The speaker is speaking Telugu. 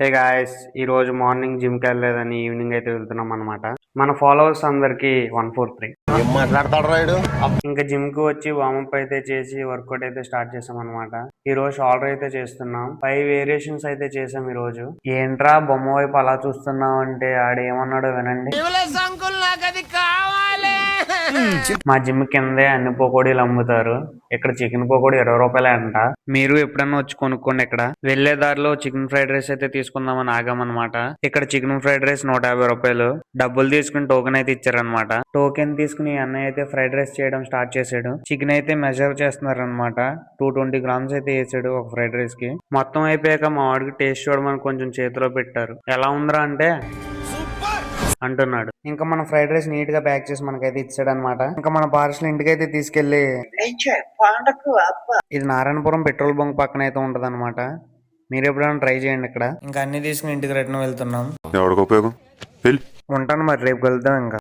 హే గాయస్, ఈ రోజు మార్నింగ్ జిమ్ కి వెళ్ళలేదని ఈవినింగ్ అయితే వెళ్తున్నాం అనమాట. మన ఫాలోవర్స్ అందరికి 143. ఏం మాట్లాడతాడు రాయుడు? ఇంకా జిమ్ కి వచ్చి వార్మప్ అయితే చేసి వర్కౌట్ అయితే స్టార్ట్ చేసాం అనమాట. ఈ రోజు షోల్డర్ అయితే చేస్తున్నాం. 5 వేరియేషన్స్ అయితే చేసాం ఈ రోజు. ఏంట్రా బొమ్మ వైపు అలా చూస్తున్నావు అంటే ఆడేమన్నాడో వినండి. మా జిమ్ కిందే అన్ని పకోడీలు అమ్ముతారు. ఇక్కడ చికెన్ పకోడీ 20 రూపాయలే అంట. మీరు ఎప్పుడన్నా వచ్చి కొనుక్కోండి. ఇక్కడ వెళ్లే దారిలో చికెన్ ఫ్రైడ్ రైస్ అయితే తీసుకుందామని ఆగామన్నమాట. ఇక్కడ చికెన్ ఫ్రైడ్ రైస్ 150 రూపాయలు. డబ్బులు తీసుకుని టోకెన్ అయితే ఇచ్చారనమాట. టోకెన్ తీసుకుని అన్నయ్య అయితే ఫ్రైడ్ రైస్ చేయడం స్టార్ట్ చేసాడు. చికెన్ అయితే మెజర్ చేస్తున్నారు అనమాట. 220 గ్రామ్స్ అయితే వేసాడు ఒక ఫ్రైడ్ రైస్ కి. మొత్తం అయిపోయాక మా వాడికి టేస్ట్ చూడమని కొంచెం చేతిలో పెట్టారు. ఎలా ఉందిరా అంటే అంటున్నాడు. ఇంకా మన ఫ్రైడ్ రైస్ నీట్ గా ప్యాక్ చేసి మనకైతే ఇచ్చాడు అనమాట. ఇంకా మన పార్సల్ ఇంటికైతే తీసుకెళ్లి ఇది నారాయణపురం పెట్రోల్ బంక్ పక్కన అయితే ఉంటది అనమాట. మీరు ఎప్పుడైనా ట్రై చేయండి ఇక్కడ. ఇంకా అన్ని తీసుకుని ఇంటికి రిటర్న్ వెళ్తున్నాం. ఎవరికి ఉపయోగం? ఉంటాను మరి, రేపు వెళ్తాం ఇంకా.